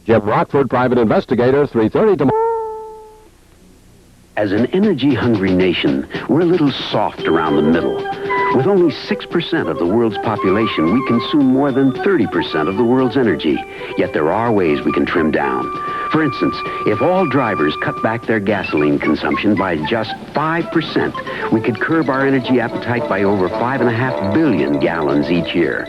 Jim Rockford, private investigator, 3:30 tomorrow. As an energy-hungry nation, we're a little soft around the middle. With only 6% of the world's population, we consume more than 30% of the world's energy. Yet there are ways we can trim down. For instance, if all drivers cut back their gasoline consumption by just 5%, we could curb our energy appetite by over 5.5 billion gallons each year.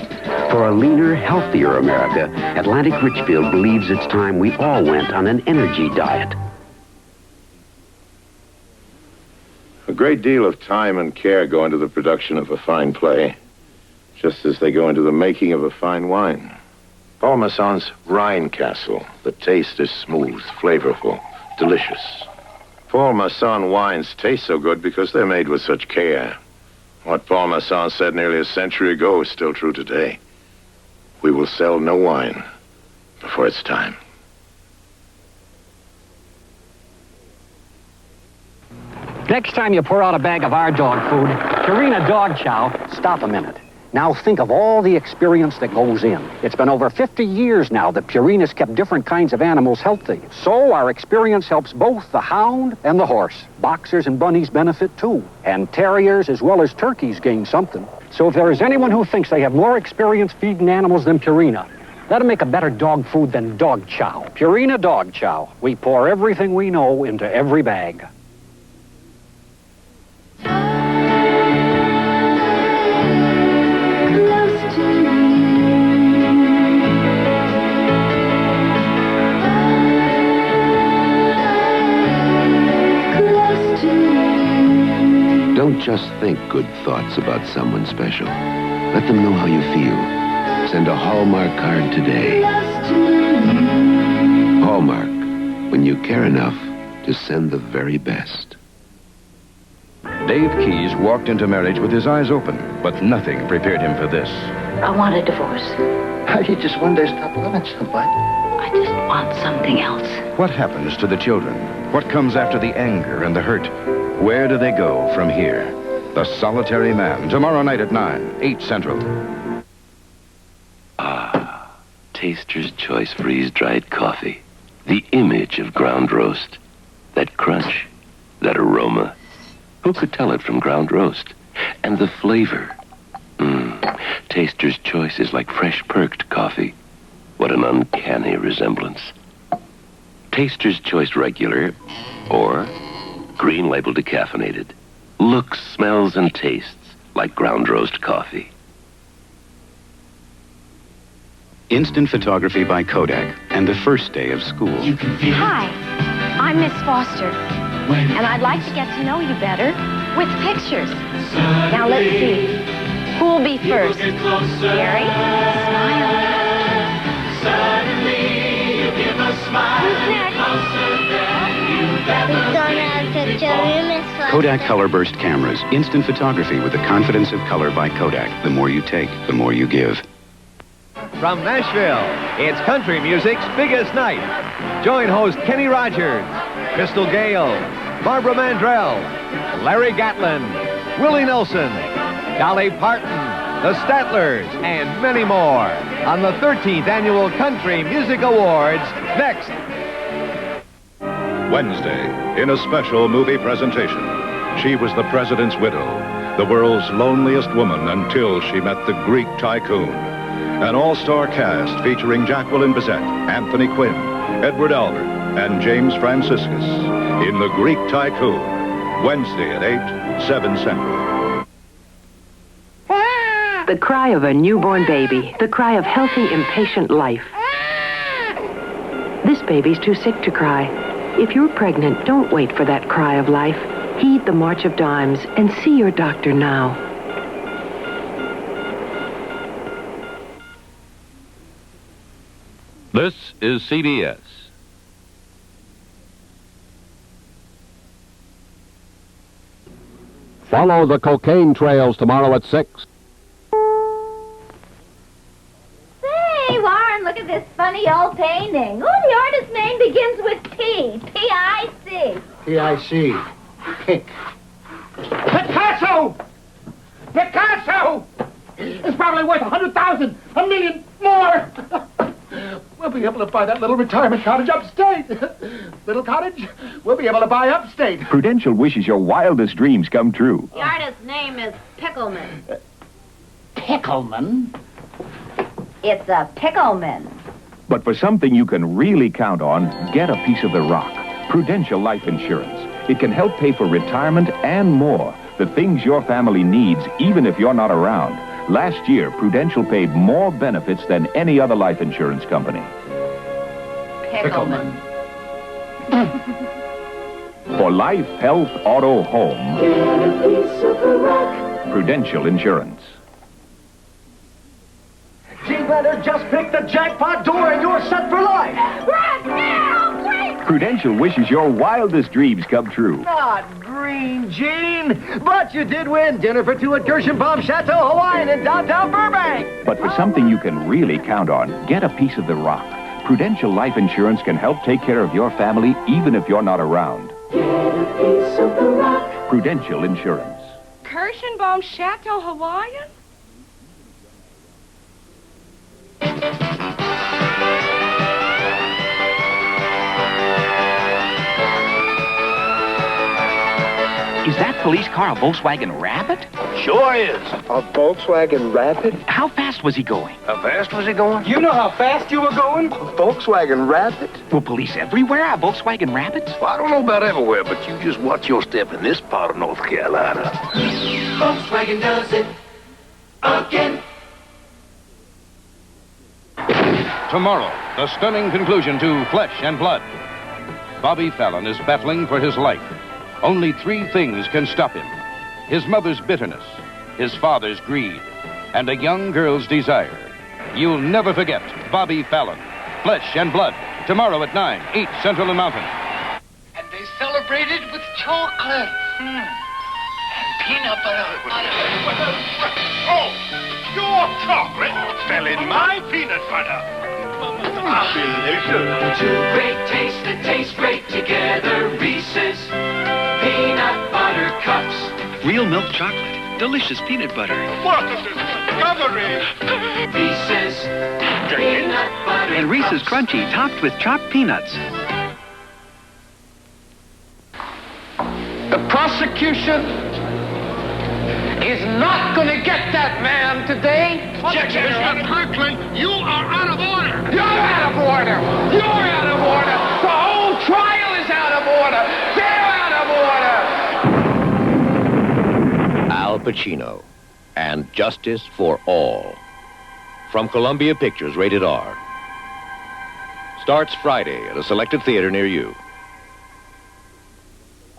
For a leaner, healthier America, Atlantic Richfield believes it's time we all went on an energy diet. A great deal of time and care go into the production of a fine play, just as they go into the making of a fine wine. Paul Masson's Rhine Castle. The taste is smooth, flavorful, delicious. Paul Masson wines taste so good because they're made with such care. What Paul Masson said nearly a century ago is still true today. We will sell no wine before it's time. Next time you pour out a bag of our dog food, Purina Dog Chow, stop a minute. Now think of all the experience that goes in. It's been over 50 years now that Purina's kept different kinds of animals healthy. So our experience helps both the hound and the horse. Boxers and bunnies benefit too. And terriers as well as turkeys gain something. So if there is anyone who thinks they have more experience feeding animals than Purina, let them make a better dog food than Dog Chow. Purina Dog Chow. We pour everything we know into every bag. Don't just think good thoughts about someone special. Let them know how you feel. Send a Hallmark card today. Hallmark, when you care enough to send the very best. Dave Keyes walked into marriage with his eyes open, but nothing prepared him for this. I want a divorce. How do you just one day stop loving somebody? I just want something else. What happens to the children? What comes after the anger and the hurt? Where do they go from here? The Solitary Man, tomorrow night at 9, 8 Central. Ah, Taster's Choice freeze-dried coffee. The image of ground roast. That crunch, that aroma. Who could tell it from ground roast? And the flavor. Taster's Choice is like fresh perked coffee. What an uncanny resemblance. Taster's Choice regular or green label decaffeinated. Looks, smells, and tastes like ground roast coffee. Instant photography by Kodak and the first day of school. Hi, I'm Miss Foster, and I'd like to get to know you better with pictures. Now let's see. Who'll be first? Gary? Smile. Suddenly you give a smile. Who's next? Kodak Color Burst cameras. Instant photography with the confidence of color by Kodak. The more you take, the more you give. From Nashville, it's country music's biggest night. Join host Kenny Rogers, Crystal Gale, Barbara Mandrell, Larry Gatlin, Willie Nelson, Dolly Parton, the Statlers, and many more on the 13th Annual Country Music Awards next. Wednesday, in a special movie presentation, she was the president's widow, the world's loneliest woman until she met the Greek Tycoon. An all-star cast featuring Jacqueline Bisset, Anthony Quinn, Edward Albert, and James Franciscus in The Greek Tycoon, Wednesday at 8, 7 Central. The cry of a newborn baby, the cry of healthy, impatient life. This baby's too sick to cry. If you're pregnant, don't wait for that cry of life. Heed the march of dimes and see your doctor now. This is CBS. Follow the cocaine trails tomorrow at 6. Say, Warren, look at this funny old painting. Oh, the artist's name begins with P. P-I-C. P-I-C. Pink. Picasso! Picasso! It's probably worth 100,000, a million more. be able to buy that little retirement cottage upstate. Little cottage, we'll be able to buy upstate. Prudential wishes your wildest dreams come true. The artist's name is Pickleman. Pickleman? It's a Pickleman. But for something you can really count on, get a piece of the rock. Prudential Life Insurance. It can help pay for retirement and more. The things your family needs, even if you're not around. Last year, Prudential paid more benefits than any other life insurance company. Pickleman. For life, health, auto, home, Prudential Insurance. You better just pick the jackpot door and you're set for life. Run now, quick! Prudential wishes your wildest dreams come true. Not green, Gene. But you did win dinner for two at Gershenbaum Chateau Hawaiian in downtown Burbank. But for something you can really count on, get a piece of the rock. Prudential Life Insurance can help take care of your family even if you're not around. Get a piece of the rock. Prudential Insurance. Gershenbaum Chateau Hawaiian? Is that police car a Volkswagen Rabbit? Sure is. A Volkswagen Rabbit? How fast was he going? How fast was he going? You know how fast you were going? A Volkswagen Rabbit? Will police everywhere have Volkswagen Rabbits? Well, I don't know about everywhere, but you just watch your step in this part of North Carolina. Volkswagen does it again. Tomorrow, the stunning conclusion to Flesh and Blood. Bobby Fallon is battling for his life. Only 3 things can stop him. His mother's bitterness, his father's greed, and a young girl's desire. You'll never forget Bobby Fallon. Flesh and Blood. Tomorrow at 9, 8 Central and Mountain. And they celebrated with chocolate. And peanut butter. Oh, your chocolate fell in my peanut butter. Delicious. Two great tastes that taste great together. Reese's Peanut Butter Cups. Real milk chocolate. Delicious peanut butter. What a discovery! Reese's Peanut Butter And Reese's Cups. Crunchy, topped with chopped peanuts. The prosecution is not going to get that man today. Mr. Kirkland, you are out of order. You're out of order. You're out of order. The whole trial is out of order. They're out of order. Al Pacino and Justice for All. From Columbia Pictures, rated R. Starts Friday at a selected theater near you.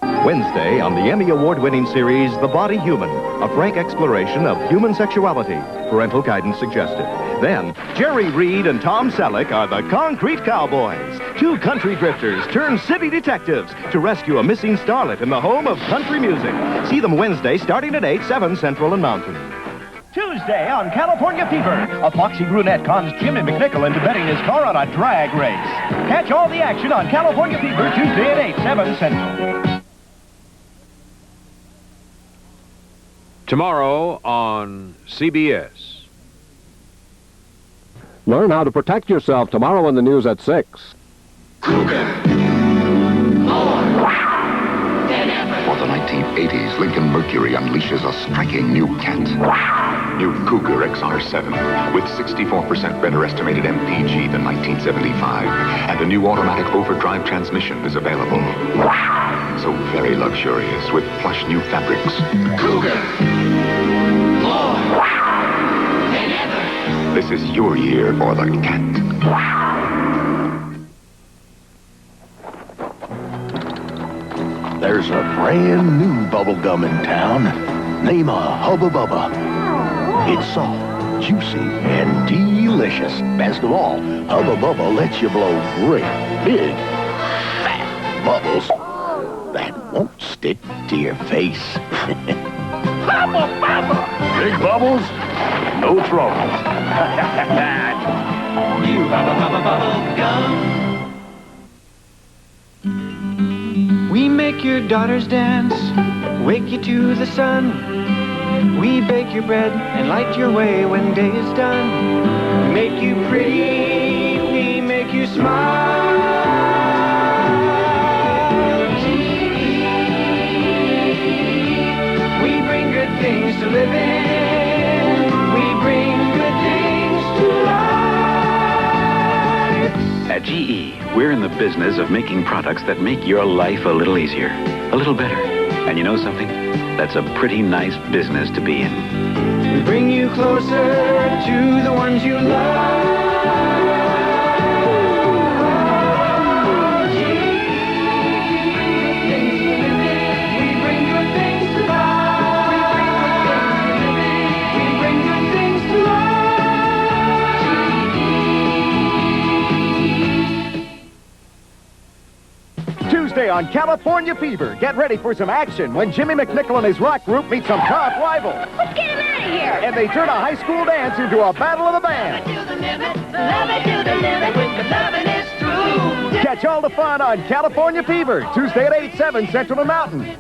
Wednesday on the Emmy Award-winning series The Body Human, a frank exploration of human sexuality. Parental guidance suggested. Then, Jerry Reed and Tom Selleck are the Concrete Cowboys, 2 country drifters turned city detectives to rescue a missing starlet in the home of country music. See them Wednesday starting at 8, 7 Central and Mountain. Tuesday on California Fever, a foxy brunette cons Jimmy McNichol into betting his car on a drag race. Catch all the action on California Fever Tuesday at 8, 7 Central. Tomorrow on CBS. Learn how to protect yourself tomorrow in the news at 6. Cougar. More than ever. For the 1980s, Lincoln Mercury unleashes a striking new cat. New Cougar XR7 with 64% better estimated MPG than 1975. And a new automatic overdrive transmission is available. So very luxurious with plush new fabrics. Cougar. More than ever. This is your year for the cat. There's a brand new bubble gum in town. Name a Hubba Bubba. It's soft, juicy, and delicious. Best of all, Hubba Bubba lets you blow great, big, fat bubbles that won't stick to your face. Hubba Bubba! Big bubbles, no trouble. New Hubba Bubba bubble gum. We make your daughters dance, wake you to the sun. We bake your bread and light your way when day is done. We make you pretty, we make smile. GE. We bring good things to live in. We bring good things to life. At GE, we're in the business of making products that make your life a little easier, a little better. And you know something? That's a pretty nice business to be in. We bring you closer to the ones you love. Tuesday on California Fever, get ready for some action when Jimmy McNichol and his rock group meet some tough rivals. Let's get him out of here. And they turn a high school dance into a battle of the bands. Love it to the limit when the loving is through. Catch all the fun on California Fever, Tuesday at 8, 7 Central and Mountain.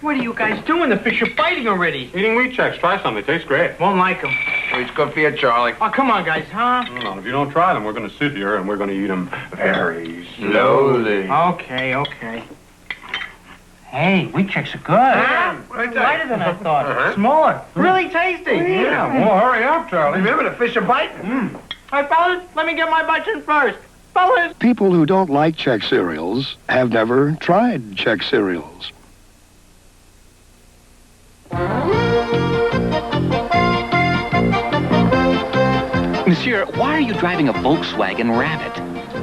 What are you guys doing? The fish are fighting already. Eating wheat Chex. Try some. They taste great. Won't like them. It's good for you, Charlie. Oh, come on, guys, huh? No, if you don't try them, we're going to sit here and we're going to eat them very slowly. Okay. Hey, wheat Chex are good. Lighter than I thought. Smaller. Really tasty. Yeah, well, hurry up, Charlie. Remember, the fish are biting. Hey, fellas, let me get my bite in first. Fellas. People who don't like Chex cereals have never tried Chex cereals. Monsieur, why are you driving a Volkswagen Rabbit?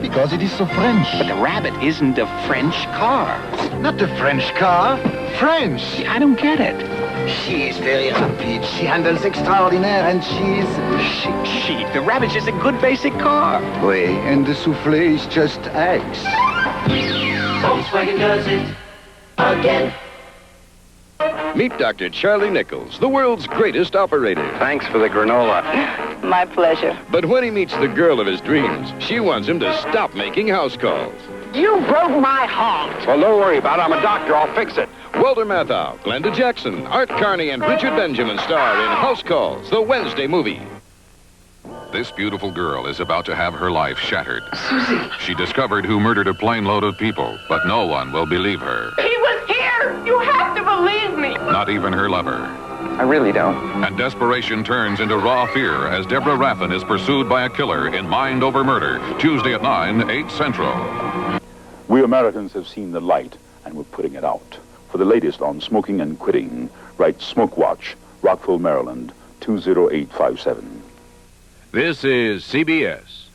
Because it is so French. But the Rabbit isn't a French car. Not a French car, French. I don't get it. She is very rapid. She handles extraordinaire and she's... She. The Rabbit's just a good basic car. Oui, and the soufflé is just eggs. Volkswagen does it again. Meet Dr. Charlie Nichols, the world's greatest operator. Thanks for the granola. My pleasure. But when he meets the girl of his dreams, she wants him to stop making house calls. You broke my heart. Well, don't worry about it. I'm a doctor. I'll fix it. Walter Matthau, Glenda Jackson, Art Carney, and Richard Benjamin star in House Calls, the Wednesday movie. This beautiful girl is about to have her life shattered. Susie. She discovered who murdered a plane load of people, but no one will believe her. He was here. You have to believe me. Not even her lover. I really don't. And desperation turns into raw fear as Deborah Raffin is pursued by a killer in Mind Over Murder, Tuesday at 9, 8 Central. We Americans have seen the light, and we're putting it out. For the latest on smoking and quitting, write Smoke Watch, Rockville, Maryland, 20857. This is CBS.